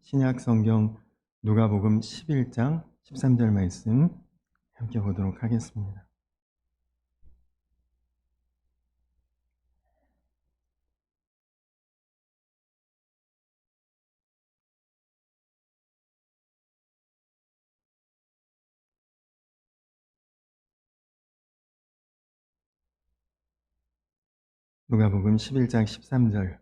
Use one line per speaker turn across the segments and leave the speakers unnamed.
신약 성경 누가복음 11장 13절 말씀 함께 보도록 하겠습니다. 누가복음 11장 13절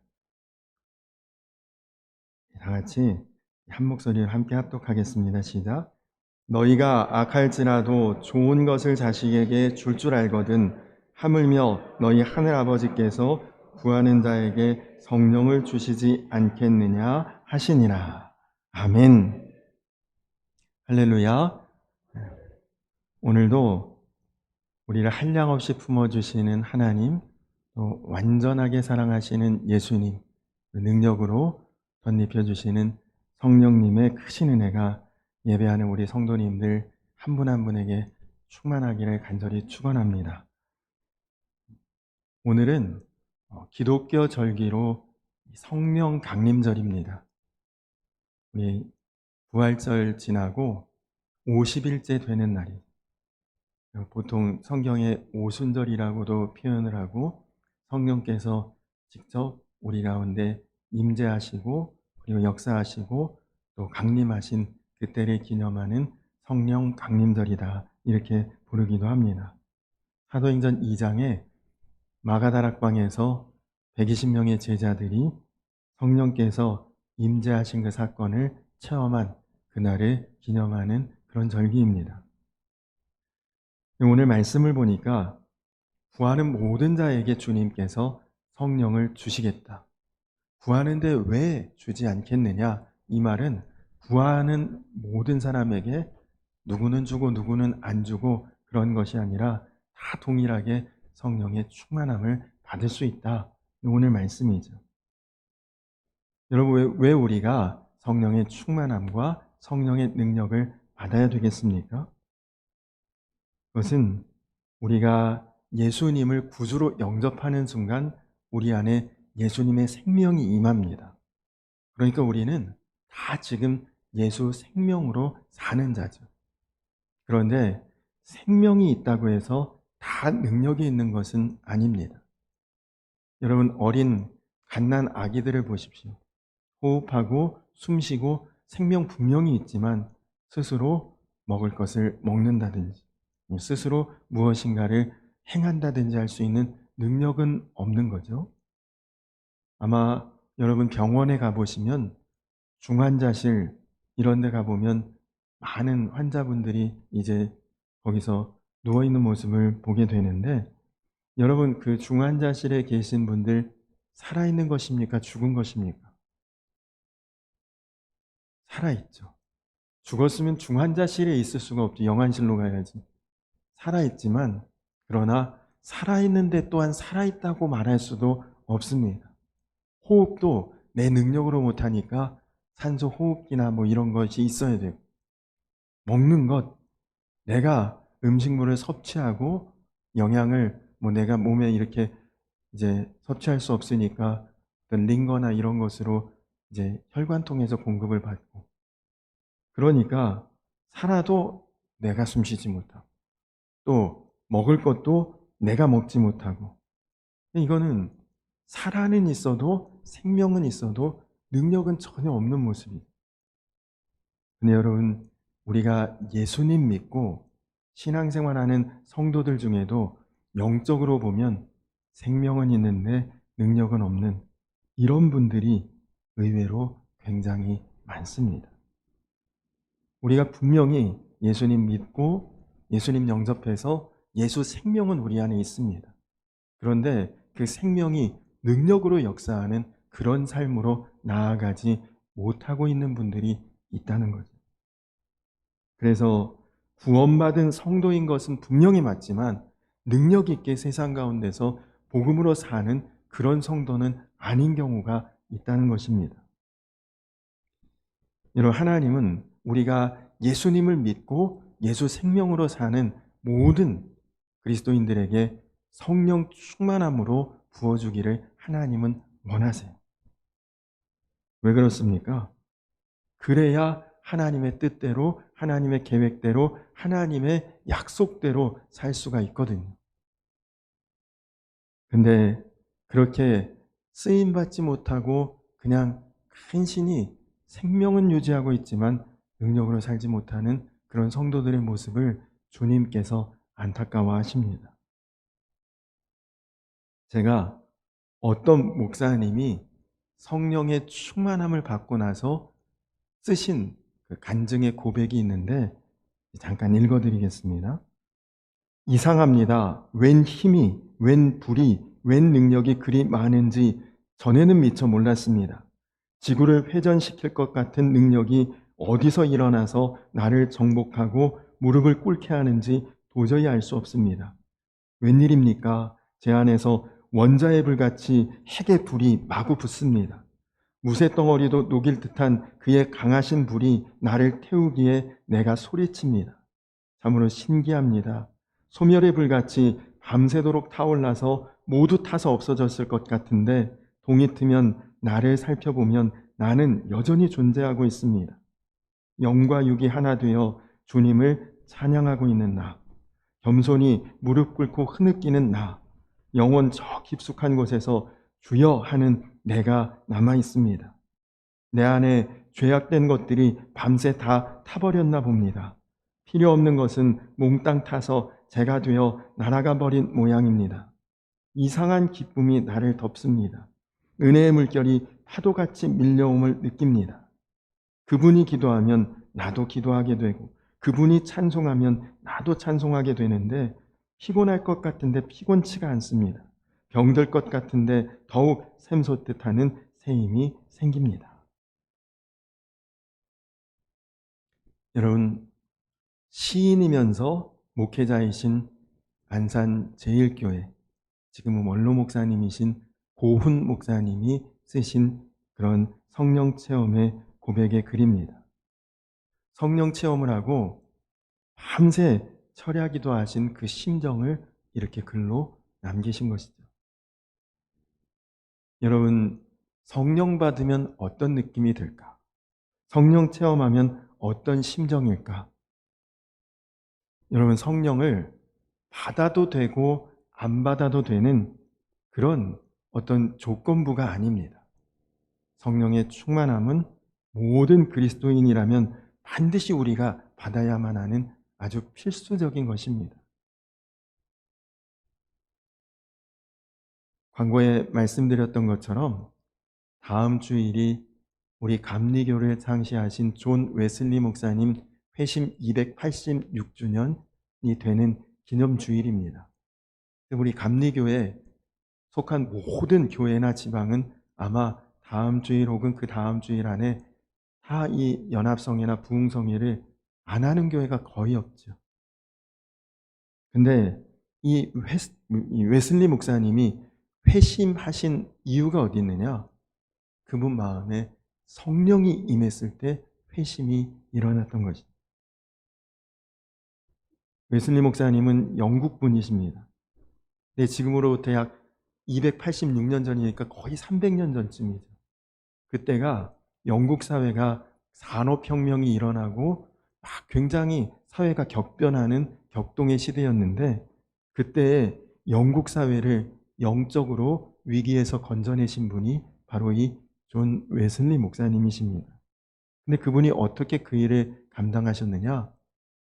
다 같이 한 목소리로 함께 합독하겠습니다. 시작. 너희가 악할지라도 좋은 것을 자식에게 줄 알거든 하물며 너희 하늘 아버지께서 구하는 자에게 성령을 주시지 않겠느냐 하시니라. 아멘. 할렐루야. 오늘도 우리를 한량없이 품어주시는 하나님, 또 완전하게 사랑하시는 예수님, 그 능력으로 덧입혀주시는 성령님의 크신 은혜가 예배하는 우리 성도님들 한 분 한 분에게 충만하기를 간절히 축원합니다. 오늘은 기독교 절기로 성령 강림절입니다. 우리 부활절 지나고 50일째 되는 날이 보통 성경에 오순절이라고도 표현을 하고 성령께서 직접 우리 가운데 임재하시고 그리고 역사하시고 또 강림하신 그때를 기념하는 성령 강림절이다 이렇게 부르기도 합니다. 사도행전 2장에 마가다락방에서 120명의 제자들이 성령께서 임재하신 그 사건을 체험한 그날을 기념하는 그런 절기입니다. 오늘 말씀을 보니까 구하는 모든 자에게 주님께서 성령을 주시겠다. 구하는데 왜 주지 않겠느냐? 이 말은 구하는 모든 사람에게 누구는 주고 누구는 안 주고 그런 것이 아니라 다 동일하게 성령의 충만함을 받을 수 있다. 오늘 말씀이죠. 여러분, 왜 우리가 성령의 충만함과 성령의 능력을 받아야 되겠습니까? 그것은 우리가 예수님을 구주로 영접하는 순간 우리 안에 예수님의 생명이 임합니다. 그러니까 우리는 다 지금 예수 생명으로 사는 자죠. 그런데 생명이 있다고 해서 다 능력이 있는 것은 아닙니다. 여러분, 어린 갓난 아기들을 보십시오. 호흡하고 숨쉬고 생명 분명히 있지만 스스로 먹을 것을 먹는다든지 스스로 무엇인가를 행한다든지 할 수 있는 능력은 없는 거죠. 아마 여러분 병원에 가보시면 중환자실 이런 데 가보면 많은 환자분들이 이제 거기서 누워있는 모습을 보게 되는데 여러분 그 중환자실에 계신 분들 살아있는 것입니까? 죽은 것입니까? 살아있죠. 죽었으면 중환자실에 있을 수가 없죠. 영안실로 가야지. 살아있지만 그러나 살아있는데 또한 살아있다고 말할 수도 없습니다. 호흡도 내 능력으로 못하니까 산소 호흡기나 뭐 이런 것이 있어야 되고 먹는 것, 내가 음식물을 섭취하고 영양을 뭐 내가 몸에 이렇게 이제 섭취할 수 없으니까 어떤 링거나 이런 것으로 이제 혈관 통해서 공급을 받고 그러니까 살아도 내가 숨쉬지 못하고 또 먹을 것도 내가 먹지 못하고 이거는 살아는 있어도 생명은 있어도 능력은 전혀 없는 모습이에요. 근데 여러분 우리가 예수님 믿고 신앙생활하는 성도들 중에도 영적으로 보면 생명은 있는데 능력은 없는 이런 분들이 의외로 굉장히 많습니다. 우리가 분명히 예수님 믿고 예수님 영접해서 예수 생명은 우리 안에 있습니다. 그런데 그 생명이 능력으로 역사하는 그런 삶으로 나아가지 못하고 있는 분들이 있다는 거죠. 그래서 구원받은 성도인 것은 분명히 맞지만 능력 있게 세상 가운데서 복음으로 사는 그런 성도는 아닌 경우가 있다는 것입니다. 여러분, 하나님은 우리가 예수님을 믿고 예수 생명으로 사는 모든 그리스도인들에게 성령 충만함으로 부어주기를 하나님은 원하세요. 왜 그렇습니까? 그래야 하나님의 뜻대로, 하나님의 계획대로, 하나님의 약속대로 살 수가 있거든요. 근데 그렇게 쓰임받지 못하고 그냥 간신히 생명은 유지하고 있지만 능력으로 살지 못하는 그런 성도들의 모습을 주님께서 안타까워하십니다. 제가 어떤 목사님이 성령의 충만함을 받고 나서 쓰신 그 간증의 고백이 있는데 잠깐 읽어드리겠습니다. 이상합니다. 웬 힘이, 웬 불이, 웬 능력이 그리 많은지 전에는 미처 몰랐습니다. 지구를 회전시킬 것 같은 능력이 어디서 일어나서 나를 정복하고 무릎을 꿇게 하는지 도저히 알 수 없습니다. 웬일입니까? 제 안에서 원자의 불같이 핵의 불이 마구 붙습니다. 무쇠덩어리도 녹일 듯한 그의 강하신 불이 나를 태우기에 내가 소리칩니다. 참으로 신기합니다. 소멸의 불같이 밤새도록 타올라서 모두 타서 없어졌을 것 같은데 동이 트면 나를 살펴보면 나는 여전히 존재하고 있습니다. 영과 육이 하나 되어 주님을 찬양하고 있는 나, 겸손히 무릎 꿇고 흐느끼는 나, 영원 저 깊숙한 곳에서 주여 하는 내가 남아 있습니다. 내 안에 죄악된 것들이 밤새 다 타버렸나 봅니다. 필요 없는 것은 몽땅 타서 제가 되어 날아가 버린 모양입니다. 이상한 기쁨이 나를 덮습니다. 은혜의 물결이 파도같이 밀려옴을 느낍니다. 그분이 기도하면 나도 기도하게 되고 그분이 찬송하면 나도 찬송하게 되는데 피곤할 것 같은데 피곤치가 않습니다. 병들 것 같은데 더욱 샘솟듯 하는 새 힘이 생깁니다. 여러분, 시인이면서 목회자이신 안산 제1교회, 지금은 원로 목사님이신 고훈 목사님이 쓰신 그런 성령 체험의 고백의 글입니다. 성령 체험을 하고 밤새 철야기도 하신 그 심정을 이렇게 글로 남기신 것이죠. 여러분, 성령 받으면 어떤 느낌이 들까? 성령 체험하면 어떤 심정일까? 여러분, 성령을 받아도 되고 안 받아도 되는 그런 어떤 조건부가 아닙니다. 성령의 충만함은 모든 그리스도인이라면 반드시 우리가 받아야만 하는 아주 필수적인 것입니다. 광고에 말씀드렸던 것처럼 다음 주일이 우리 감리교를 창시하신 존 웨슬리 목사님 회심 286주년이 되는 기념주일입니다. 우리 감리교에 속한 모든 교회나 지방은 아마 다음 주일 혹은 그 다음 주일 안에 다 이 연합성회나 부흥성회를 안 하는 교회가 거의 없죠. 근데 이 웨슬리 목사님이 회심하신 이유가 어디 있느냐? 그분 마음에 성령이 임했을 때 회심이 일어났던 것이죠. 웨슬리 목사님은 영국 분이십니다. 근데 지금으로부터 약 286년 전이니까 거의 300년 전쯤이죠. 그때가 영국 사회가 산업혁명이 일어나고 막 굉장히 사회가 격변하는 격동의 시대였는데 그때의 영국 사회를 영적으로 위기에서 건져내신 분이 바로 이 존 웨슬리 목사님이십니다. 근데 그분이 어떻게 그 일을 감당하셨느냐?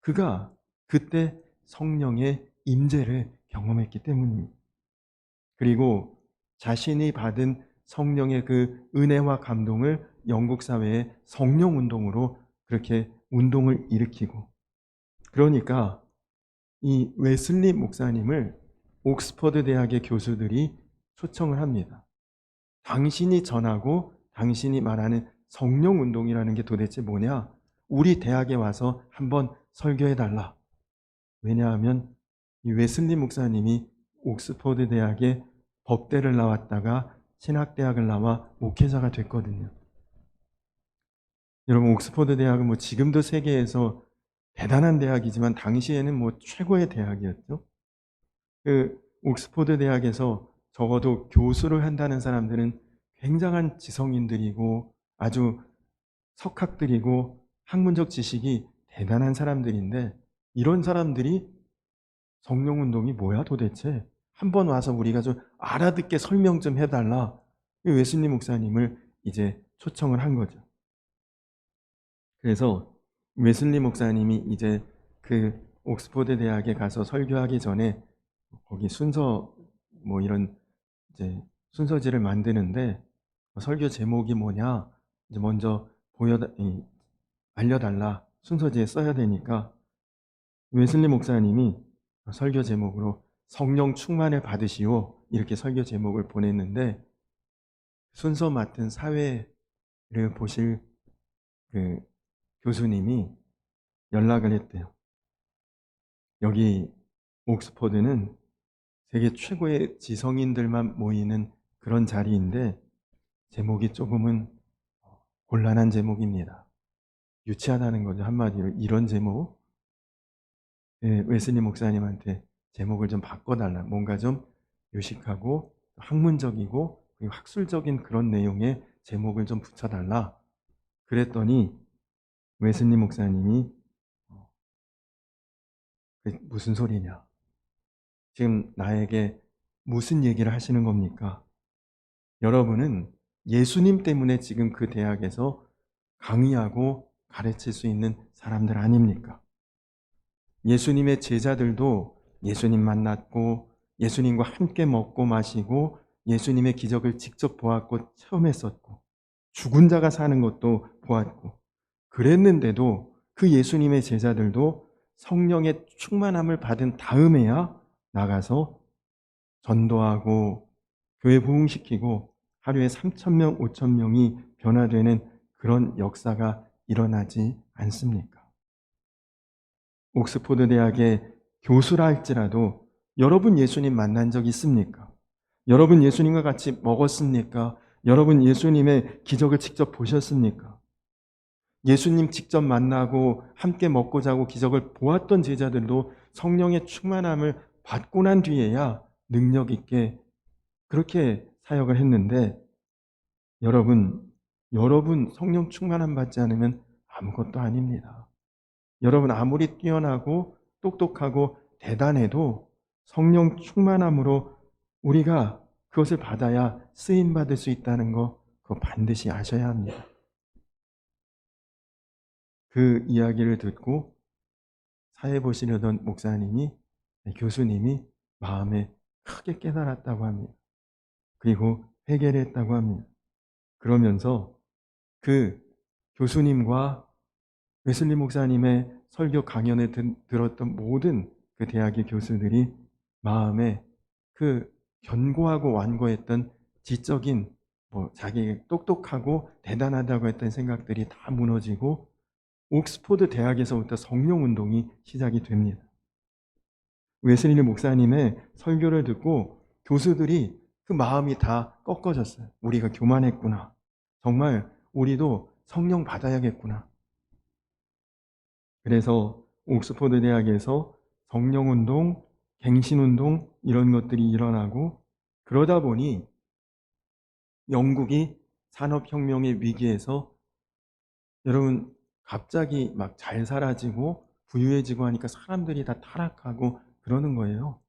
그가 그때 성령의 임재를 경험했기 때문입니다. 그리고 자신이 받은 성령의 그 은혜와 감동을 영국 사회의 성령 운동으로 그렇게 운동을 일으키고, 그러니까 이 웨슬리 목사님을 옥스퍼드 대학의 교수들이 초청을 합니다. 당신이 전하고 당신이 말하는 성령 운동이라는 게 도대체 뭐냐? 우리 대학에 와서 한번 설교해달라. 왜냐하면 이 웨슬리 목사님이 옥스퍼드 대학의 법대를 나왔다가 신학대학을 나와 목회자가 됐거든요. 여러분, 옥스퍼드 대학은 뭐 지금도 세계에서 대단한 대학이지만 당시에는 뭐 최고의 대학이었죠. 그 옥스퍼드 대학에서 적어도 교수를 한다는 사람들은 굉장한 지성인들이고 아주 석학들이고 학문적 지식이 대단한 사람들인데 이런 사람들이 성령운동이 뭐야 도대체? 한번 와서 우리가 좀 알아듣게 설명 좀 해달라. 웨슬리 목사님을 이제 초청을 한 거죠. 그래서 웨슬리 목사님이 이제 그 옥스퍼드 대학에 가서 설교하기 전에 거기 순서 뭐 이런 이제 순서지를 만드는데 설교 제목이 뭐냐 이제 먼저 알려달라. 순서지에 써야 되니까 웨슬리 목사님이 설교 제목으로 성령 충만을 받으시오 이렇게 설교 제목을 보냈는데 순서 맡은 사회를 보실 그 교수님이 연락을 했대요. 여기 옥스퍼드는 세계 최고의 지성인들만 모이는 그런 자리인데 제목이 조금은 곤란한 제목입니다. 유치하다는 거죠. 한마디로 이런 제목. 웨슬리 목사님한테 제목을 좀 바꿔달라. 뭔가 좀 유식하고 학문적이고 그리고 학술적인 그런 내용의 제목을 좀 붙여달라. 그랬더니 웨슬리 목사님이 무슨 소리냐. 지금 나에게 무슨 얘기를 하시는 겁니까? 여러분은 예수님 때문에 지금 그 대학에서 강의하고 가르칠 수 있는 사람들 아닙니까? 예수님의 제자들도 예수님 만났고 예수님과 함께 먹고 마시고 예수님의 기적을 직접 보았고 체험했었고 죽은 자가 사는 것도 보았고 그랬는데도 그 예수님의 제자들도 성령의 충만함을 받은 다음에야 나가서 전도하고 교회 부흥시키고 하루에 3,000명, 5,000명이 변화되는 그런 역사가 일어나지 않습니까? 옥스포드 대학의 교수라 할지라도 여러분 예수님 만난 적 있습니까? 여러분 예수님과 같이 먹었습니까? 여러분 예수님의 기적을 직접 보셨습니까? 예수님 직접 만나고 함께 먹고 자고 기적을 보았던 제자들도 성령의 충만함을 받고 난 뒤에야 능력 있게 그렇게 사역을 했는데 여러분 성령 충만함 받지 않으면 아무것도 아닙니다. 여러분 아무리 뛰어나고 똑똑하고 대단해도 성령 충만함으로 우리가 그것을 받아야 쓰임 받을 수 있다는 거 그거 반드시 아셔야 합니다. 그 이야기를 듣고 사회 보시려던 목사님이 교수님이 마음에 크게 깨달았다고 합니다. 그리고 회개를 했다고 합니다. 그러면서 그 교수님과 웨슬리 목사님의 설교 강연을 들었던 모든 그 대학의 교수들이 마음에 그 견고하고 완고했던 지적인 자기 똑똑하고 대단하다고 했던 생각들이 다 무너지고 옥스포드 대학에서부터 성령운동이 시작이 됩니다. 웨슬리 목사님의 설교를 듣고 교수들이 그 마음이 다 꺾어졌어요. 우리가 교만했구나. 정말 우리도 성령 받아야겠구나. 그래서 옥스퍼드 대학에서 성령운동, 갱신운동 이런 것들이 일어나고 그러다 보니 영국이 산업혁명의 위기에서 여러분 갑자기 막 잘 살아지고 부유해지고 하니까 사람들이 다 타락하고 그러는 거예요.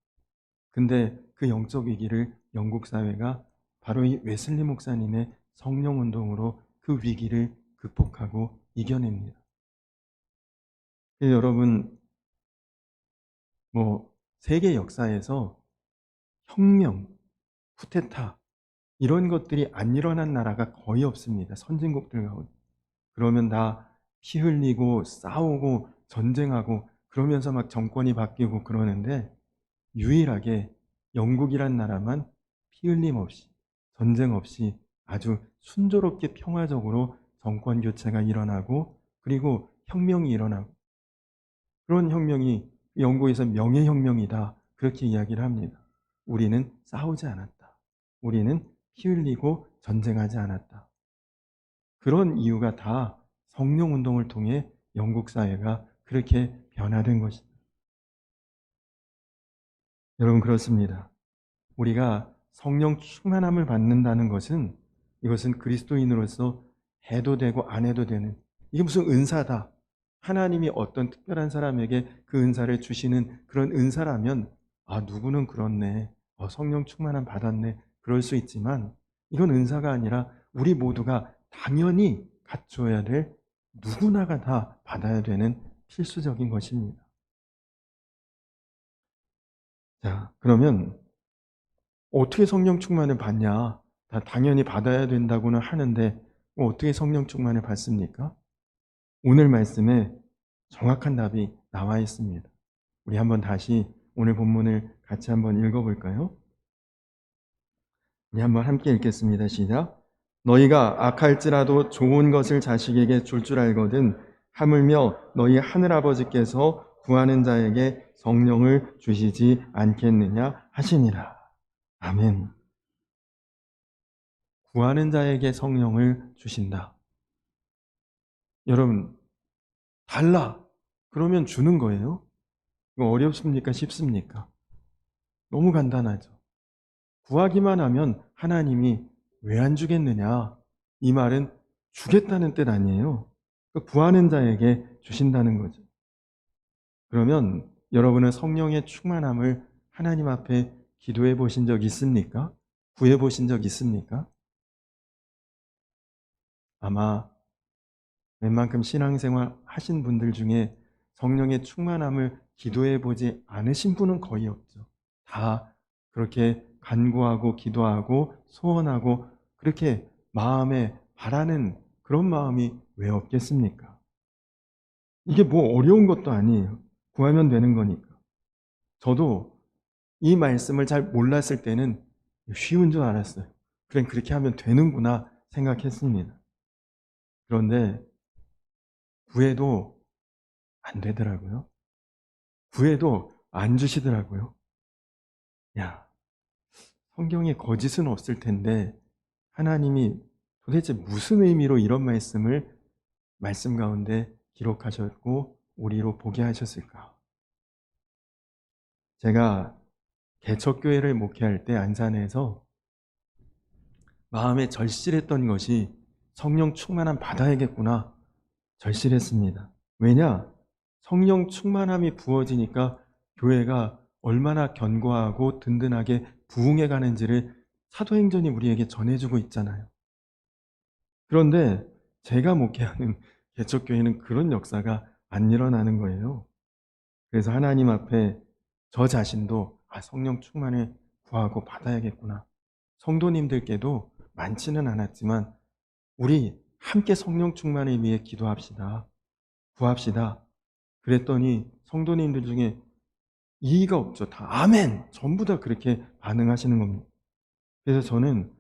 근데 그 영적 위기를 영국 사회가 바로 이 웨슬리 목사님의 성령운동으로 그 위기를 극복하고 이겨냅니다. 여러분 세계 역사에서 혁명, 쿠데타 이런 것들이 안 일어난 나라가 거의 없습니다. 선진국들 가운데. 그러면 다 피 흘리고 싸우고 전쟁하고 그러면서 막 정권이 바뀌고 그러는데 유일하게 영국이란 나라만 피 흘림 없이 전쟁 없이 아주 순조롭게 평화적으로 정권 교체가 일어나고 그리고 혁명이 일어나고 그런 혁명이 영국에서 명예혁명이다 그렇게 이야기를 합니다. 우리는 싸우지 않았다. 우리는 피 흘리고 전쟁하지 않았다. 그런 이유가 다 성령운동을 통해 영국 사회가 그렇게 변화된 것입니다. 여러분 그렇습니다. 우리가 성령 충만함을 받는다는 것은 이것은 그리스도인으로서 해도 되고 안 해도 되는, 이게 무슨 은사다. 하나님이 어떤 특별한 사람에게 그 은사를 주시는 그런 은사라면 누구는 그렇네. 성령 충만함 받았네. 그럴 수 있지만 이건 은사가 아니라 우리 모두가 당연히 갖춰야 될, 누구나가 다 받아야 되는 필수적인 것입니다. 자, 그러면 어떻게 성령 충만을 받냐? 다 당연히 받아야 된다고는 하는데 어떻게 성령 충만을 받습니까? 오늘 말씀에 정확한 답이 나와 있습니다. 우리 한번 다시 오늘 본문을 같이 한번 읽어볼까요? 우리 한번 함께 읽겠습니다. 시작. 너희가 악할지라도 좋은 것을 자식에게 줄 알거든 하물며 너희 하늘아버지께서 구하는 자에게 성령을 주시지 않겠느냐 하시니라. 아멘. 구하는 자에게 성령을 주신다. 여러분, 달라. 그러면 주는 거예요? 이거 어렵습니까? 쉽습니까? 너무 간단하죠. 구하기만 하면 하나님이 왜 안 주겠느냐? 이 말은 주겠다는 뜻 아니에요. 구하는 자에게 주신다는 거죠. 그러면 여러분은 성령의 충만함을 하나님 앞에 기도해 보신 적 있습니까? 구해 보신 적 있습니까? 아마 웬만큼 신앙생활 하신 분들 중에 성령의 충만함을 기도해 보지 않으신 분은 거의 없죠. 다 그렇게 간구하고 기도하고 소원하고 그렇게 마음에 바라는 그런 마음이 왜 없겠습니까? 이게 뭐 어려운 것도 아니에요. 구하면 되는 거니까. 저도 이 말씀을 잘 몰랐을 때는 쉬운 줄 알았어요. 그냥 그렇게 하면 되는구나 생각했습니다. 그런데 구해도 안 되더라고요. 구해도 안 주시더라고요. 야, 성경에 거짓은 없을 텐데 하나님이 도대체 무슨 의미로 이런 말씀을 말씀 가운데 기록하셨고 우리로 보게 하셨을까? 제가 개척교회를 목회할 때 안산에서 마음에 절실했던 것이 성령 충만함 받아야겠구나 절실했습니다. 왜냐? 성령 충만함이 부어지니까 교회가 얼마나 견고하고 든든하게 부흥해 가는지를 사도행전이 우리에게 전해주고 있잖아요. 그런데 제가 목회하는 개척교회는 그런 역사가 안 일어나는 거예요. 그래서 하나님 앞에 저 자신도 성령 충만을 구하고 받아야겠구나. 성도님들께도 많지는 않았지만 우리 함께 성령 충만을 위해 기도합시다. 구합시다. 그랬더니 성도님들 중에 이의가 없죠. 다 아멘! 전부 다 그렇게 반응하시는 겁니다. 그래서 저는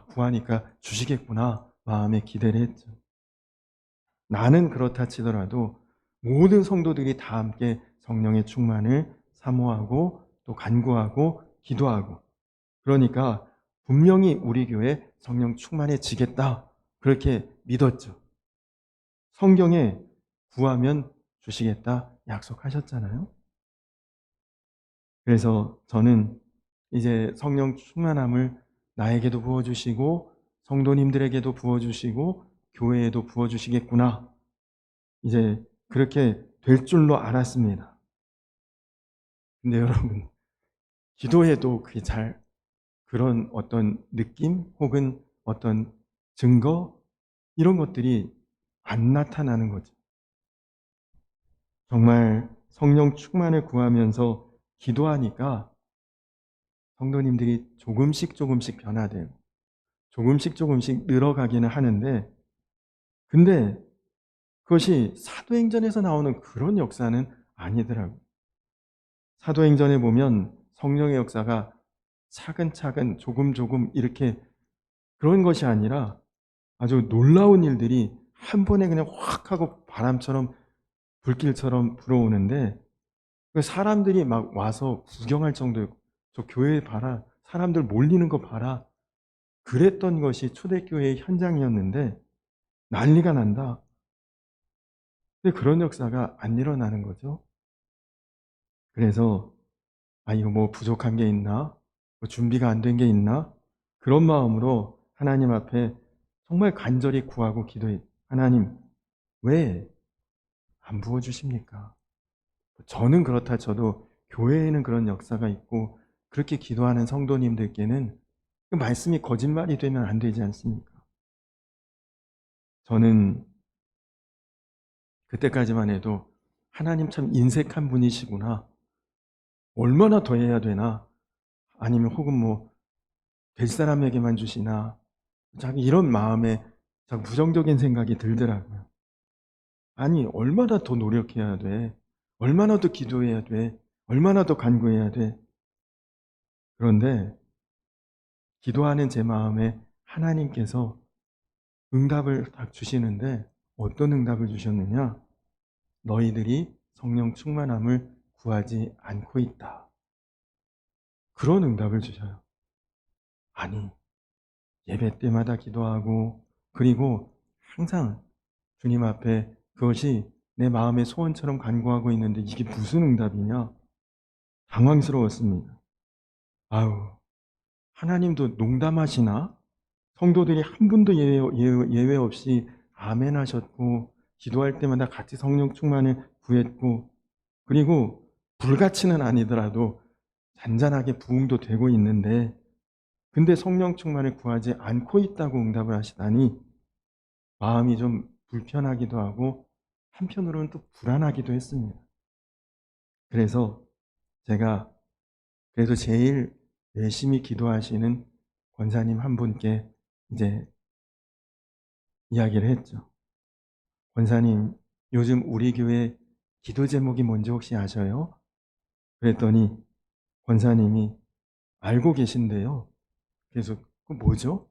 구하니까 주시겠구나 마음에 기대를 했죠. 나는 그렇다 치더라도 모든 성도들이 다 함께 성령의 충만을 사모하고 또 간구하고 기도하고, 그러니까 분명히 우리 교회 성령 충만해지겠다 그렇게 믿었죠. 성경에 구하면 주시겠다 약속하셨잖아요. 그래서 저는 이제 성령 충만함을 나에게도 부어주시고 성도님들에게도 부어주시고 교회에도 부어주시겠구나, 이제 그렇게 될 줄로 알았습니다. 근데 여러분, 기도해도 그게 잘 그런 어떤 느낌 혹은 어떤 증거 이런 것들이 안 나타나는 거죠. 정말 성령 충만을 구하면서 기도하니까 성도님들이 조금씩 변화돼요. 조금씩 늘어가기는 하는데, 근데 그것이 사도행전에서 나오는 그런 역사는 아니더라고요. 사도행전에 보면 성령의 역사가 차근차근 조금 이렇게 그런 것이 아니라 아주 놀라운 일들이 한 번에 그냥 확 하고 바람처럼 불길처럼 불어오는데 그 사람들이 막 와서 구경할 정도였고, 저 교회 봐라, 사람들 몰리는 거 봐라, 그랬던 것이 초대교회의 현장이었는데 난리가 난다. 근데 그런 역사가 안 일어나는 거죠. 그래서 이거 뭐 부족한 게 있나? 뭐 준비가 안 된 게 있나? 그런 마음으로 하나님 앞에 정말 간절히 구하고 기도해. 하나님, 왜 안 부어주십니까? 저는 그렇다 쳐도 교회에는 그런 역사가 있고 그렇게 기도하는 성도님들께는 그 말씀이 거짓말이 되면 안 되지 않습니까? 저는 그때까지만 해도 하나님 참 인색한 분이시구나. 얼마나 더 해야 되나? 아니면 혹은 뭐 될 사람에게만 주시나? 자기 이런 마음에 자꾸 부정적인 생각이 들더라고요. 아니, 얼마나 더 노력해야 돼? 얼마나 더 기도해야 돼? 얼마나 더 간구해야 돼? 그런데 기도하는 제 마음에 하나님께서 응답을 딱 주시는데 어떤 응답을 주셨느냐? 너희들이 성령 충만함을 구하지 않고 있다. 그런 응답을 주셔요. 아니, 예배 때마다 기도하고 그리고 항상 주님 앞에 그것이 내 마음의 소원처럼 간구하고 있는데 이게 무슨 응답이냐? 당황스러웠습니다. 아우, 하나님도 농담하시나? 성도들이 한 분도 예외 없이 아멘 하셨고 기도할 때마다 같이 성령 충만을 구했고 그리고 불같이는 아니더라도 잔잔하게 부흥도 되고 있는데 근데 성령 충만을 구하지 않고 있다고 응답을 하시다니 마음이 좀 불편하기도 하고 한편으로는 또 불안하기도 했습니다. 그래서 제가 그래도 제일 열심히 기도하시는 권사님 한 분께 이제 이야기를 했죠. 권사님, 요즘 우리 교회 기도 제목이 뭔지 혹시 아셔요? 그랬더니 권사님이 알고 계신데요. 그래서 그 뭐죠?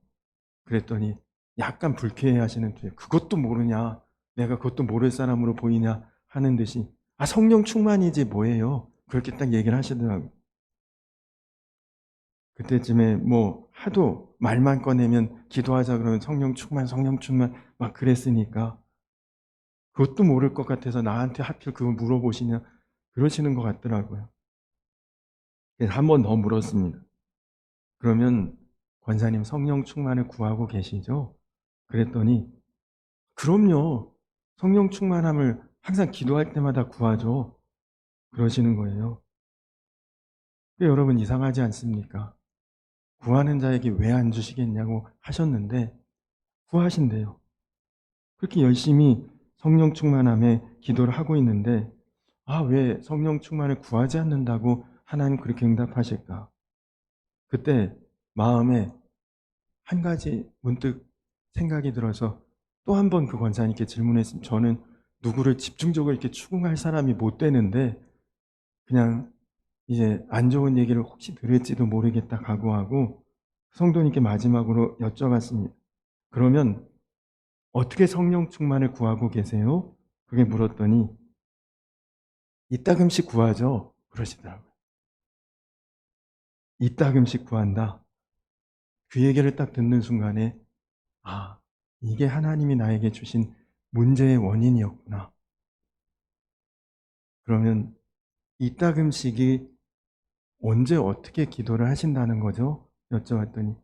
그랬더니 약간 불쾌해 하시는 뒤에 그것도 모르냐? 내가 그것도 모를 사람으로 보이냐? 하는 듯이 아, 성령 충만이지 뭐예요? 그렇게 딱 얘기를 하시더라고요. 그때쯤에 뭐 하도 말만 꺼내면 기도하자 그러면 성령 충만 막 그랬으니까 그것도 모를 것 같아서 나한테 하필 그거 물어보시냐 그러시는 것 같더라고요. 그래서 한 번 더 물었습니다. 그러면 권사님 성령 충만을 구하고 계시죠? 그랬더니 그럼요. 성령 충만함을 항상 기도할 때마다 구하죠. 그러시는 거예요. 여러분 이상하지 않습니까? 구하는 자에게 왜 안 주시겠냐고 하셨는데 구하신대요. 그렇게 열심히 성령 충만함에 기도를 하고 있는데 아, 왜 성령 충만을 구하지 않는다고 하나님 그렇게 응답하실까? 그때 마음에 한 가지 문득 생각이 들어서 또 한 번 그 권사님께 질문했습니다. 저는 누구를 집중적으로 이렇게 추궁할 사람이 못 되는데 그냥 이제 안 좋은 얘기를 혹시 들을지도 모르겠다 각오하고 성도님께 마지막으로 여쭤봤습니다. 그러면 어떻게 성령 충만을 구하고 계세요? 그게 물었더니 이따금씩 구하죠. 그러시더라고요. 이따금씩 구한다. 그 얘기를 딱 듣는 순간에 아, 이게 하나님이 나에게 주신 문제의 원인이었구나. 그러면 이따금씩이 언제 어떻게 기도를 하신다는 거죠? 여쭤봤더니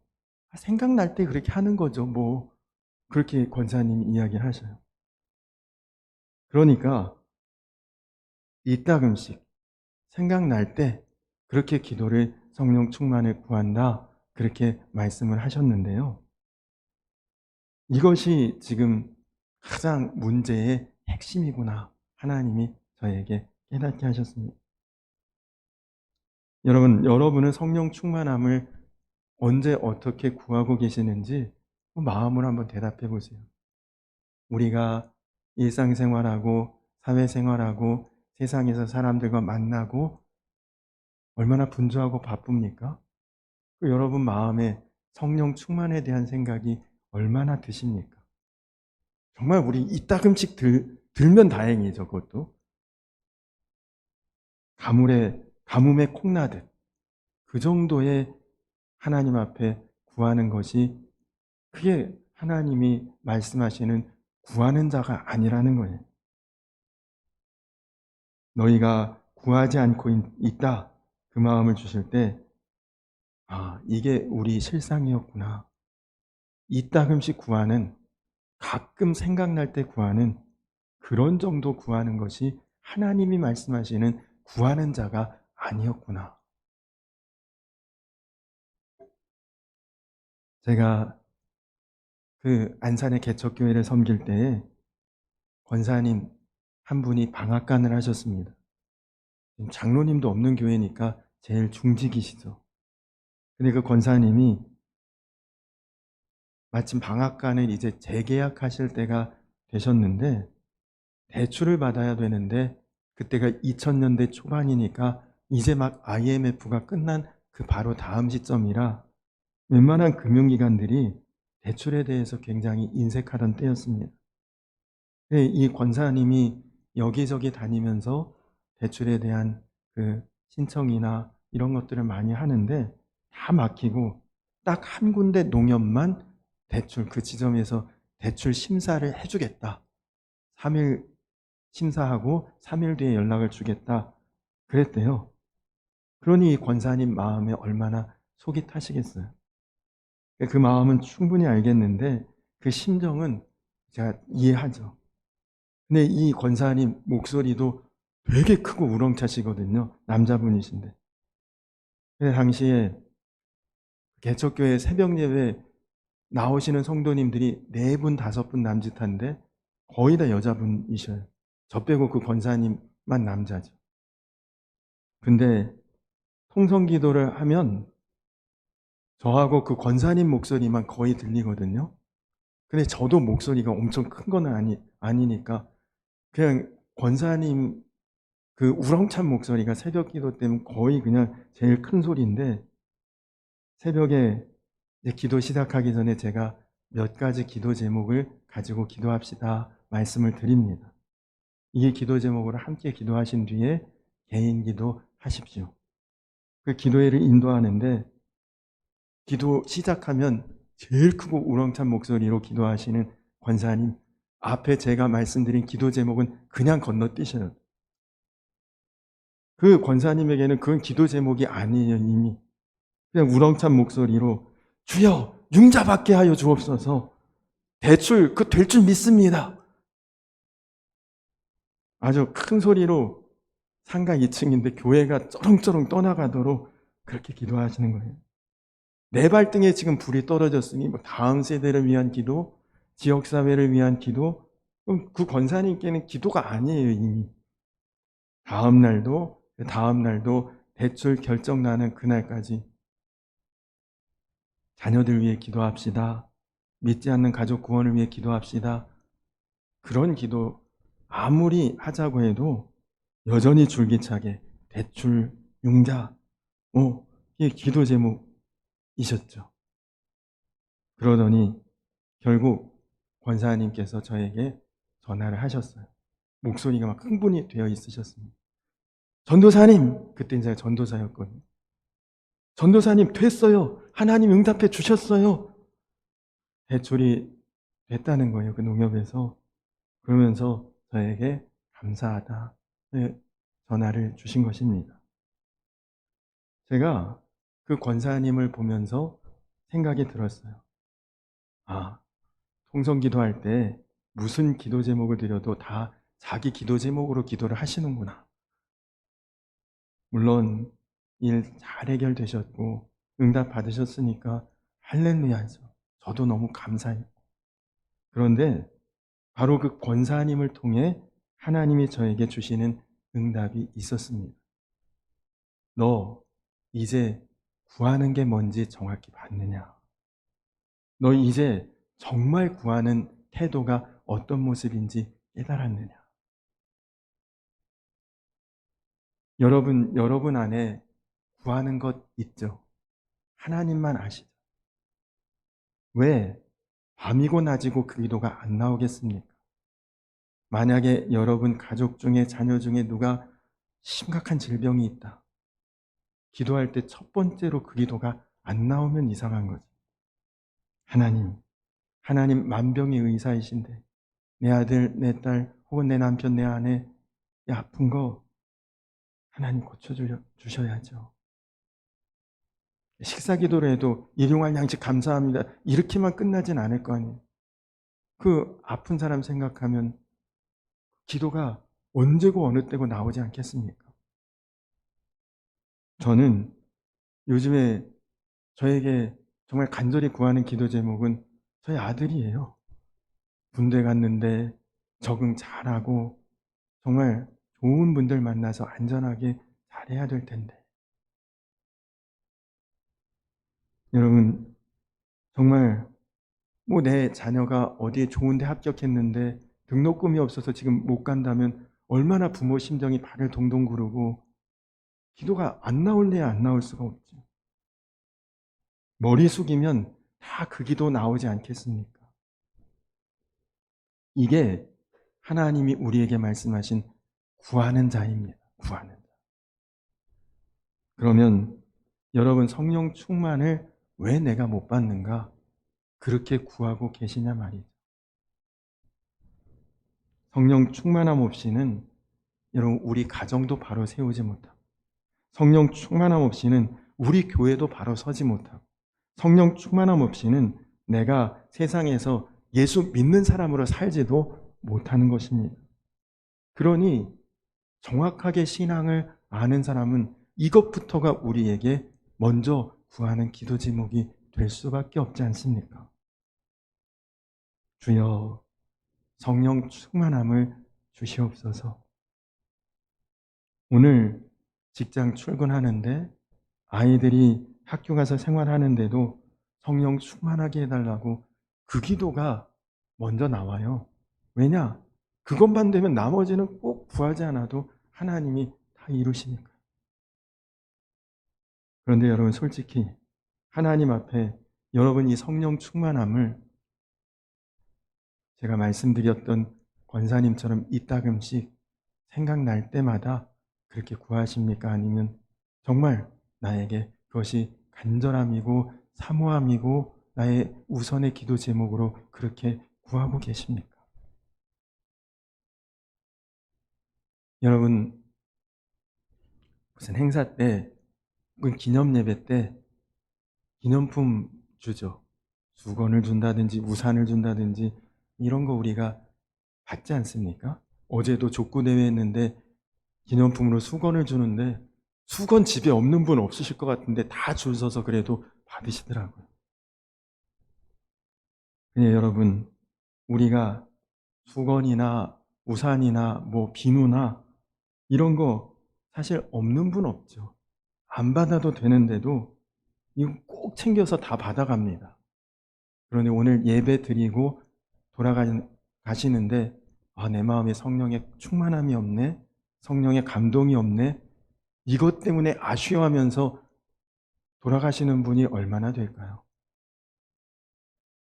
생각날 때 그렇게 하는 거죠. 뭐 그렇게 권사님이 이야기를 하셔요. 그러니까 이따금씩 생각날 때 그렇게 기도를 성령 충만을 구한다. 그렇게 말씀을 하셨는데요. 이것이 지금 가장 문제의 핵심이구나. 하나님이 저에게 깨닫게 하셨습니다. 여러분은 성령 충만함을 언제 어떻게 구하고 계시는지 마음으로 한번 대답해 보세요. 우리가 일상생활하고 사회생활하고 세상에서 사람들과 만나고 얼마나 분주하고 바쁩니까? 여러분 마음에 성령 충만에 대한 생각이 얼마나 드십니까? 정말 우리 이따금씩 들면 다행이죠, 그것도. 가뭄에 콩나듯 그 정도의 하나님 앞에 구하는 것이 그게 하나님이 말씀하시는 구하는 자가 아니라는 거예요. 너희가 구하지 않고 있다. 그 마음을 주실 때, 아, 이게 우리 실상이었구나. 이따금씩 구하는, 가끔 생각날 때 구하는 그런 정도 구하는 것이 하나님이 말씀하시는 구하는 자가 아니었구나. 제가 그 안산의 개척교회를 섬길 때에 권사님 한 분이 방앗간을 하셨습니다. 장로님도 없는 교회니까 제일 중직이시죠. 근데 그 권사님이 마침 방앗간을 이제 재계약하실 때가 되셨는데 대출을 받아야 되는데 그때가 2000년대 초반이니까 이제 막 IMF가 끝난 그 바로 다음 시점이라 웬만한 금융기관들이 대출에 대해서 굉장히 인색하던 때였습니다. 네, 이 권사님이 여기저기 다니면서 대출에 대한 그 신청이나 이런 것들을 많이 하는데 다 막히고 딱 한 군데 농협만 대출 그 지점에서 대출 심사를 해주겠다. 3일 심사하고 3일 뒤에 연락을 주겠다. 그랬대요. 그러니 이 권사님 마음에 얼마나 속이 타시겠어요. 그 마음은 충분히 알겠는데 그 심정은 제가 이해하죠. 근데 이 권사님 목소리도 되게 크고 우렁차시거든요. 남자분이신데. 그 당시에 개척교회 새벽 예배 나오시는 성도님들이 4분, 5분 남짓한데 거의 다 여자분이셔요. 저 빼고 그 권사님만 남자죠. 근데 통성 기도를 하면 저하고 그 권사님 목소리만 거의 들리거든요. 근데 저도 목소리가 엄청 큰 건 아니니까 그냥 권사님 그 우렁찬 목소리가 새벽 기도 때문에 거의 그냥 제일 큰 소리인데 새벽에 이제 기도 시작하기 전에 제가 몇 가지 기도 제목을 가지고 기도합시다 말씀을 드립니다. 이 기도 제목으로 함께 기도하신 뒤에 개인 기도 하십시오. 그 기도회를 인도하는데 기도 시작하면 제일 크고 우렁찬 목소리로 기도하시는 권사님 앞에 제가 말씀드린 기도 제목은 그냥 건너뛰셔요. 그 권사님에게는 그건 기도 제목이 아니에요. 이미 그냥 우렁찬 목소리로 주여 융자받게 하여 주옵소서. 대출 그 될 줄 믿습니다. 아주 큰 소리로 상가 2층인데 교회가 쩌렁쩌렁 떠나가도록 그렇게 기도하시는 거예요. 내 발등에 지금 불이 떨어졌으니 뭐 다음 세대를 위한 기도, 지역사회를 위한 기도, 그 권사님께는 기도가 아니에요. 이미 다음 날도 대출 결정 나는 그날까지 자녀들 위해 기도합시다. 믿지 않는 가족 구원을 위해 기도합시다. 그런 기도 아무리 하자고 해도 여전히 줄기차게 대출, 융자, 이게 기도 제목이셨죠. 그러더니 결국 권사님께서 저에게 전화를 하셨어요. 목소리가 막 흥분이 되어 있으셨습니다. 전도사님, 그때 제가 전도사였거든요. 전도사님 됐어요. 하나님 응답해 주셨어요. 대출이 됐다는 거예요. 그 농협에서. 그러면서 저에게 감사하다 전화를 주신 것입니다. 제가 그 권사님을 보면서 생각이 들었어요. 아, 통성 기도할 때 무슨 기도 제목을 드려도 다 자기 기도 제목으로 기도를 하시는구나. 물론 일 잘 해결되셨고 응답 받으셨으니까 할렐루야죠. 저도 너무 감사해요. 그런데 바로 그 권사님을 통해 하나님이 저에게 주시는 응답이 있었습니다. 너 이제 구하는 게 뭔지 정확히 봤느냐? 너 이제 정말 구하는 태도가 어떤 모습인지 깨달았느냐? 여러분 안에 구하는 것 있죠? 하나님만 아시죠? 왜 밤이고 낮이고 그 기도가 안 나오겠습니까? 만약에 여러분 가족 중에 자녀 중에 누가 심각한 질병이 있다. 기도할 때 첫 번째로 그 기도가 안 나오면 이상한 거지. 하나님 만병의 의사이신데 내 아들, 내 딸, 혹은 내 남편, 내 아내 아픈 거 하나님 고쳐주셔야죠. 식사 기도를 해도 일용할 양식 감사합니다. 이렇게만 끝나진 않을 거 아니에요. 그 아픈 사람 생각하면 기도가 언제고 어느 때고 나오지 않겠습니까? 저는 요즘에 저에게 정말 간절히 구하는 기도 제목은 저희 아들이에요. 군대 갔는데 적응 잘하고 정말 좋은 분들 만나서 안전하게 잘해야 될 텐데. 여러분, 정말 뭐 내 자녀가 어디에 좋은 데 합격했는데 등록금이 없어서 지금 못 간다면 얼마나 부모 심정이 발을 동동 구르고 기도가 안 나올래야 안 나올 수가 없죠. 머리 숙이면 다 그 기도 나오지 않겠습니까? 이게 하나님이 우리에게 말씀하신 구하는 자입니다. 구하는 자. 그러면 여러분 성령 충만을 왜 내가 못 받는가? 그렇게 구하고 계시냐 말이죠. 성령 충만함 없이는 여러분 우리 가정도 바로 세우지 못하고 성령 충만함 없이는 우리 교회도 바로 서지 못하고 성령 충만함 없이는 내가 세상에서 예수 믿는 사람으로 살지도 못하는 것입니다. 그러니 정확하게 신앙을 아는 사람은 이것부터가 우리에게 먼저 구하는 기도 제목이 될 수밖에 없지 않습니까? 주여 성령 충만함을 주시옵소서. 오늘 직장 출근하는데 아이들이 학교 가서 생활하는데도 성령 충만하게 해달라고 그 기도가 먼저 나와요. 왜냐? 그것만 되면 나머지는 꼭 구하지 않아도 하나님이 다 이루시니까. 그런데 여러분 솔직히 하나님 앞에 여러분 이 성령 충만함을 제가 말씀드렸던 권사님처럼 이따금씩 생각날 때마다 그렇게 구하십니까? 아니면 정말 나에게 그것이 간절함이고 사모함이고 나의 우선의 기도 제목으로 그렇게 구하고 계십니까? 여러분 무슨 행사 때 혹은 기념 예배 때 기념품 주죠. 수건을 준다든지 우산을 준다든지 이런 거 우리가 받지 않습니까? 어제도 족구대회 했는데 기념품으로 수건을 주는데 수건 집에 없는 분 없으실 것 같은데 다 줄 서서 그래도 받으시더라고요. 근데 여러분 우리가 수건이나 우산이나 뭐 비누나 이런 거 사실 없는 분 없죠. 안 받아도 되는데도 이거 꼭 챙겨서 다 받아갑니다. 그런데 오늘 예배 드리고 돌아가시는데 내 마음에 성령의 충만함이 없네. 성령의 감동이 없네. 이것 때문에 아쉬워하면서 돌아가시는 분이 얼마나 될까요?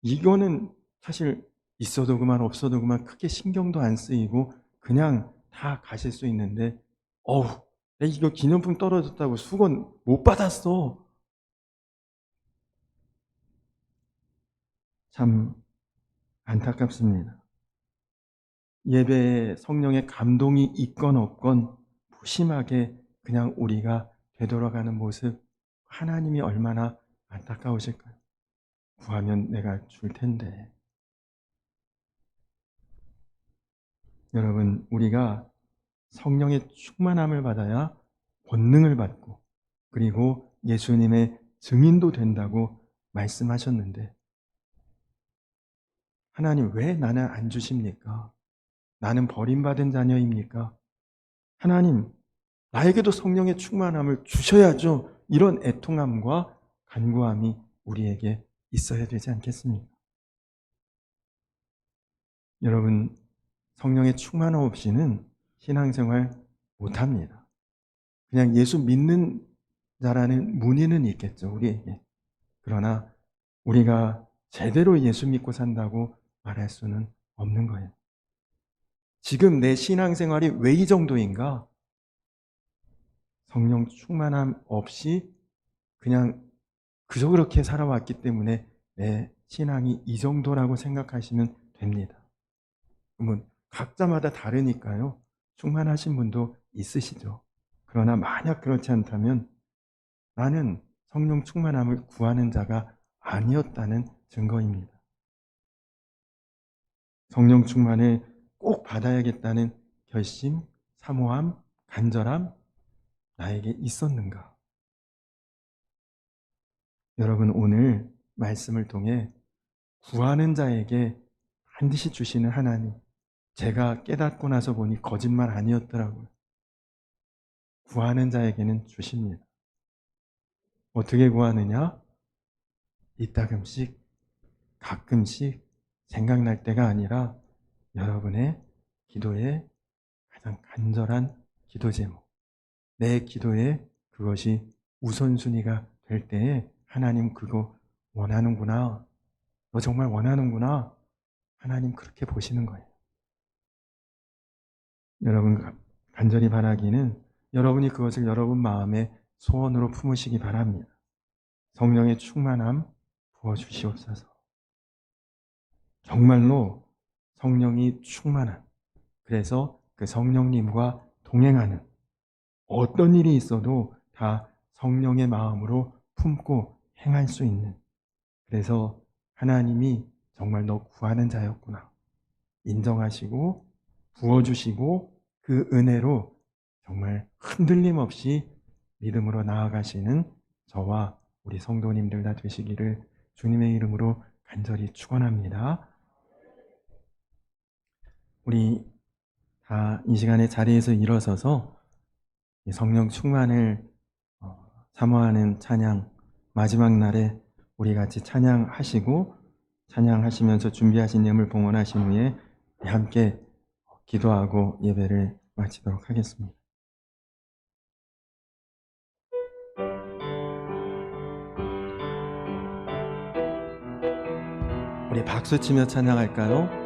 이거는 사실 있어도 그만 없어도 그만 크게 신경도 안 쓰이고 그냥 다 가실 수 있는데 어우 내가 이거 기념품 떨어졌다고 수건 못 받았어. 참 안타깝습니다. 예배에 성령의 감동이 있건 없건 무심하게 그냥 우리가 되돌아가는 모습 하나님이 얼마나 안타까우실까요? 구하면 내가 줄 텐데. 여러분 우리가 성령의 충만함을 받아야 권능을 받고 그리고 예수님의 증인도 된다고 말씀하셨는데 하나님 왜 나는 안 주십니까? 나는 버림받은 자녀입니까? 하나님 나에게도 성령의 충만함을 주셔야죠. 이런 애통함과 간구함이 우리에게 있어야 되지 않겠습니까? 여러분 성령의 충만함 없이는 신앙생활 못합니다. 그냥 예수 믿는 자라는 문의는 있겠죠, 우리에게. 그러나 우리가 제대로 예수 믿고 산다고 말할 수는 없는 거예요. 지금 내 신앙생활이 왜 이 정도인가? 성령 충만함 없이 그냥 그저 그렇게 살아왔기 때문에 내 신앙이 이 정도라고 생각하시면 됩니다. 그러면 각자마다 다르니까요. 충만하신 분도 있으시죠. 그러나 만약 그렇지 않다면 나는 성령 충만함을 구하는 자가 아니었다는 증거입니다. 성령 충만을 꼭 받아야겠다는 결심, 사모함, 간절함 나에게 있었는가? 여러분, 오늘 말씀을 통해 구하는 자에게 반드시 주시는 하나님, 제가 깨닫고 나서 보니 거짓말 아니었더라고요. 구하는 자에게는 주십니다. 어떻게 구하느냐? 이따금씩, 가끔씩 생각날 때가 아니라 여러분의 기도의 가장 간절한 기도 제목, 내 기도에 그것이 우선순위가 될 때에 하나님 그거 원하는구나, 너 정말 원하는구나, 하나님 그렇게 보시는 거예요. 여러분 간절히 바라기는 여러분이 그것을 여러분 마음의 소원으로 품으시기 바랍니다. 성령의 충만함 부어주시옵소서. 정말로 성령이 충만한, 그래서 그 성령님과 동행하는 어떤 일이 있어도 다 성령의 마음으로 품고 행할 수 있는, 그래서 하나님이 정말 너 구하는 자였구나 인정하시고 부어주시고 그 은혜로 정말 흔들림 없이 믿음으로 나아가시는 저와 우리 성도님들 다 되시기를 주님의 이름으로 간절히 축원합니다. 우리 다 이 시간에 자리에서 일어서서 성령 충만을 사모하는 찬양, 마지막 날에 우리 같이 찬양하시고 찬양하시면서 준비하신 예물 봉헌하신 후에 함께 기도하고 예배를 마치도록 하겠습니다. 우리 박수치며 찬양할까요?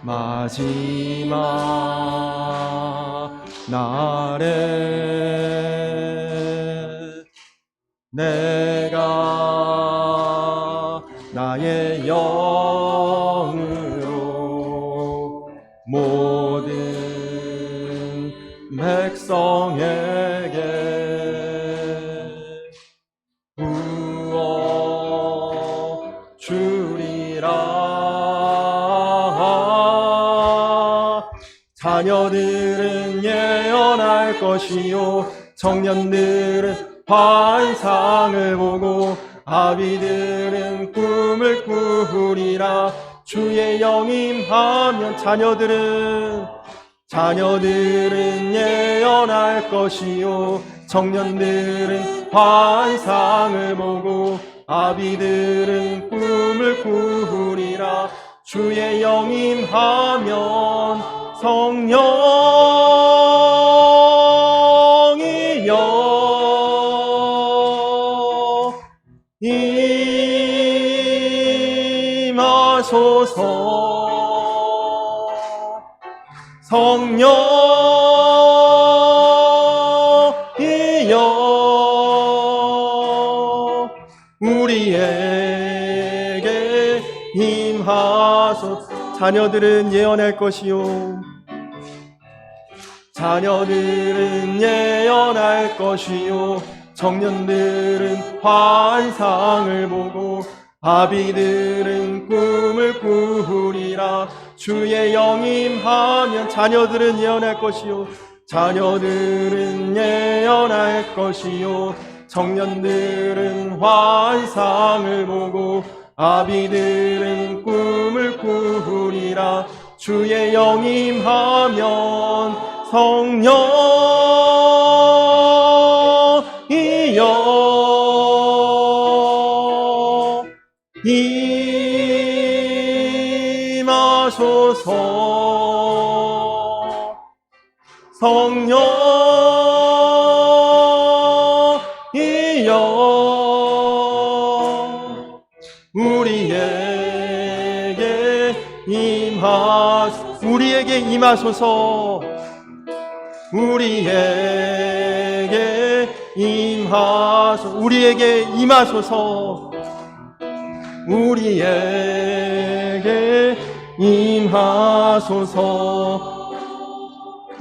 마지막 날에 내가 나의 영으로 모든 백성에게 부어주리라. 자녀들은 예언할 것이요 청년들은 환상을 보고 아비들은 꿈을 꾸리라. 주의 영임하면 자녀들은 예언할 것이요 청년들은 환상을 보고 아비들은 꿈을 꾸리라. 주의 영임하면 성령이여 임하소서. 성령이여 우리에게 임하소서. 자녀들은 예언할 것이요 자녀들은 예언할 것이요 청년들은 환상을 보고 아비들은 꿈을 꾸리라. 주의 영임하면 자녀들은 예언할 것이요 자녀들은 예언할 것이요 청년들은 환상을 보고 아비들은 꿈을 꾸리라. 주의 영임하면 성령이여 임하소서. 성령이여 우리에게 임하소서. 우리에게 임하소서. 우리에게 임하소서. 우리에게 임하소서.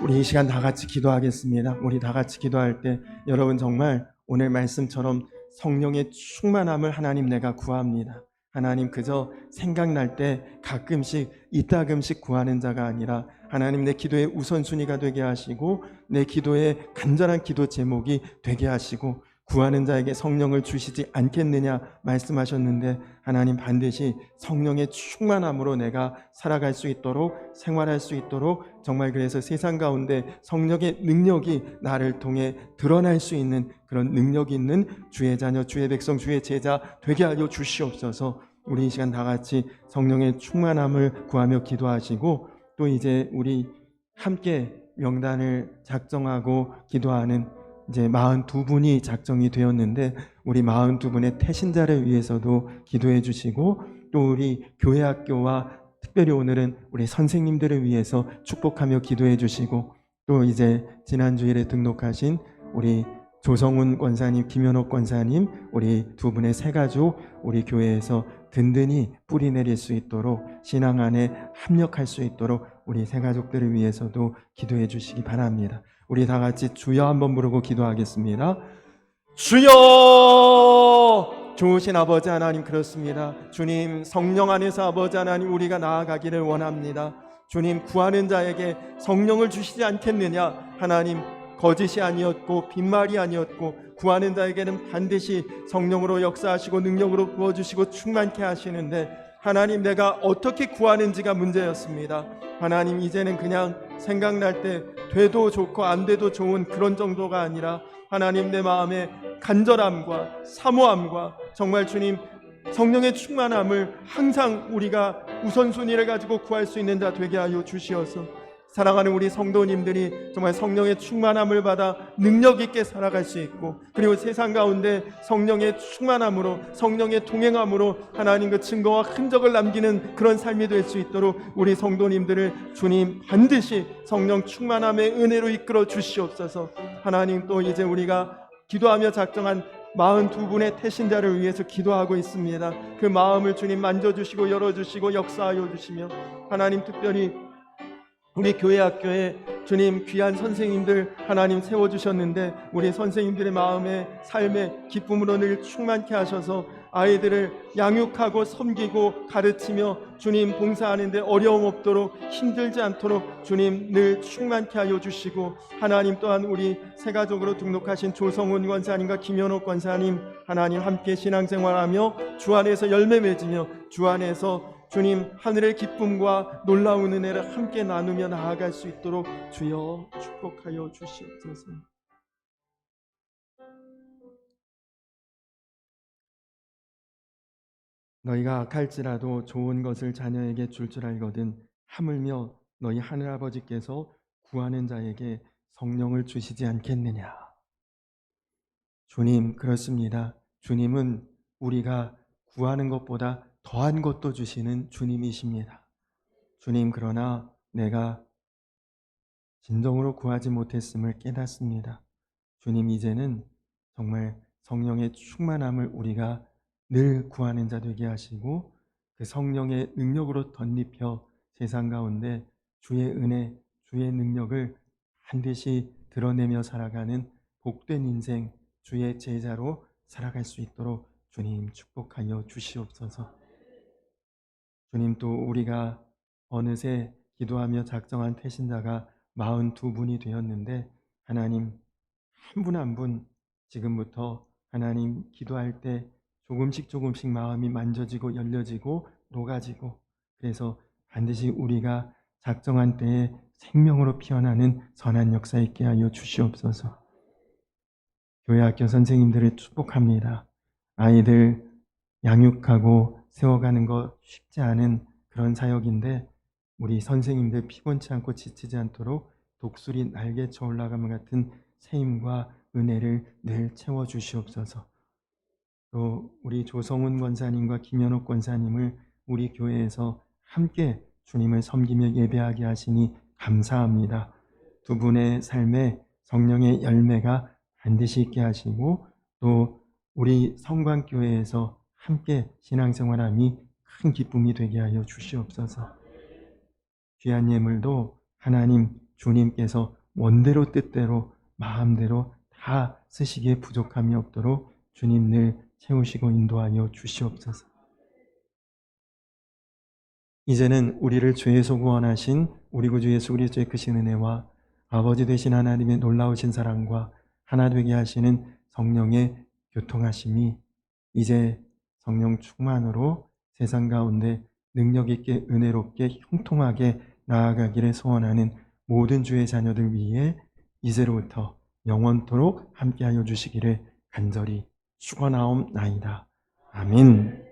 우리 이 시간 다 같이 기도하겠습니다. 우리 다 같이 기도할 때 여러분 정말 오늘 말씀처럼 성령의 충만함을 하나님 내가 구합니다. 하나님 그저 생각날 때 가끔씩 이따금씩 구하는 자가 아니라 하나님 내 기도의 우선순위가 되게 하시고 내 기도의 간절한 기도 제목이 되게 하시고 구하는 자에게 성령을 주시지 않겠느냐 말씀하셨는데 하나님 반드시 성령의 충만함으로 내가 살아갈 수 있도록 생활할 수 있도록 정말 그래서 세상 가운데 성령의 능력이 나를 통해 드러날 수 있는 그런 능력 있는 주의 자녀, 주의 백성, 주의 제자 되게 하여 주시옵소서. 우리 이 시간 다 같이 성령의 충만함을 구하며 기도하시고 또 이제 우리 함께 명단을 작정하고 기도하는 이제 42분이 작정이 되었는데 우리 42분의 태신자를 위해서도 기도해 주시고 또 우리 교회학교와 특별히 오늘은 우리 선생님들을 위해서 축복하며 기도해 주시고 또 이제 지난 주일에 등록하신 우리 조성훈 권사님, 김현옥 권사님 우리 두 분의 새 가족 우리 교회에서 든든히 뿌리 내릴 수 있도록 신앙 안에 합력할 수 있도록 우리 새 가족들을 위해서도 기도해 주시기 바랍니다. 우리 다 같이 주여 한번 부르고 기도하겠습니다. 주여! 좋으신 아버지 하나님 그렇습니다. 주님 성령 안에서 아버지 하나님 우리가 나아가기를 원합니다. 주님 구하는 자에게 성령을 주시지 않겠느냐. 하나님 거짓이 아니었고 빈말이 아니었고 구하는 자에게는 반드시 성령으로 역사하시고 능력으로 부어주시고 충만케 하시는데 하나님 내가 어떻게 구하는지가 문제였습니다. 하나님 이제는 그냥 생각날 때 돼도 좋고 안 돼도 좋은 그런 정도가 아니라 하나님 내 마음에 간절함과 사모함과 정말 주님 성령의 충만함을 항상 우리가 우선순위를 가지고 구할 수 있는 자 되게 하여 주시어서 사랑하는 우리 성도님들이 정말 성령의 충만함을 받아 능력 있게 살아갈 수 있고 그리고 세상 가운데 성령의 충만함으로 성령의 동행함으로 하나님 그 증거와 흔적을 남기는 그런 삶이 될 수 있도록 우리 성도님들을 주님 반드시 성령 충만함의 은혜로 이끌어 주시옵소서. 하나님 또 이제 우리가 기도하며 작정한 42분의 태신자를 위해서 기도하고 있습니다. 그 마음을 주님 만져주시고 열어주시고 역사하여 주시며 하나님 특별히 우리 교회 학교에 주님 귀한 선생님들 하나님 세워주셨는데 우리 선생님들의 마음에 삶의 기쁨으로 늘 충만케 하셔서 아이들을 양육하고 섬기고 가르치며 주님 봉사하는데 어려움 없도록 힘들지 않도록 주님 늘 충만케 하여 주시고 하나님 또한 우리 새가족으로 등록하신 조성훈 권사님과 김현옥 권사님 하나님 함께 신앙생활하며 주 안에서 열매 맺으며 주 안에서 주님 하늘의 기쁨과 놀라운 은혜를 함께 나누며 나아갈 수 있도록 주여 축복하여 주시옵소서. 너희가 악할지라도 좋은 것을 자녀에게 줄 줄 알거든 하물며 너희 하늘아버지께서 구하는 자에게 성령을 주시지 않겠느냐. 주님 그렇습니다. 주님은 우리가 구하는 것보다 더한 것도 주시는 주님이십니다. 주님 그러나 내가 진정으로 구하지 못했음을 깨닫습니다. 주님 이제는 정말 성령의 충만함을 우리가 늘 구하는 자 되게 하시고 그 성령의 능력으로 덧입혀 세상 가운데 주의 은혜, 주의 능력을 반드시 드러내며 살아가는 복된 인생, 주의 제자로 살아갈 수 있도록 주님 축복하여 주시옵소서. 주님 또 우리가 어느새 기도하며 작정한 태신자가 42분이 되었는데 하나님 한 분 한 분 지금부터 하나님 기도할 때 조금씩 마음이 만져지고 열려지고 녹아지고 그래서 반드시 우리가 작정한 때에 생명으로 피어나는 선한 역사 있게 하여 주시옵소서. 교회 학교 선생님들을 축복합니다. 아이들 양육하고 세워가는 거 쉽지 않은 그런 사역인데 우리 선생님들 피곤치 않고 지치지 않도록 독수리 날개쳐 올라가면 같은 세임과 은혜를 늘 채워주시옵소서. 또 우리 조성훈 권사님과 김현옥 권사님을 우리 교회에서 함께 주님을 섬기며 예배하게 하시니 감사합니다. 두 분의 삶에 성령의 열매가 반드시 있게 하시고 또 우리 성광교회에서 함께 신앙생활함이 큰 기쁨이 되게 하여 주시옵소서. 귀한 예물도 하나님 주님께서 원대로 뜻대로 마음대로 다 쓰시기에 부족함이 없도록 주님 늘 채우시고 인도하여 주시옵소서. 이제는 우리를 죄에서 구원하신 우리 구주 예수 그리스도의 크신 은혜와 아버지 되신 하나님의 놀라우신 사랑과 하나 되게 하시는 성령의 교통하심이 이제 성령 충만으로 세상 가운데 능력 있게 은혜롭게 형통하게 나아가기를 소원하는 모든 주의 자녀들 위해 이제로부터 영원토록 함께하여 주시기를 간절히 축원하옵나이다. 아멘.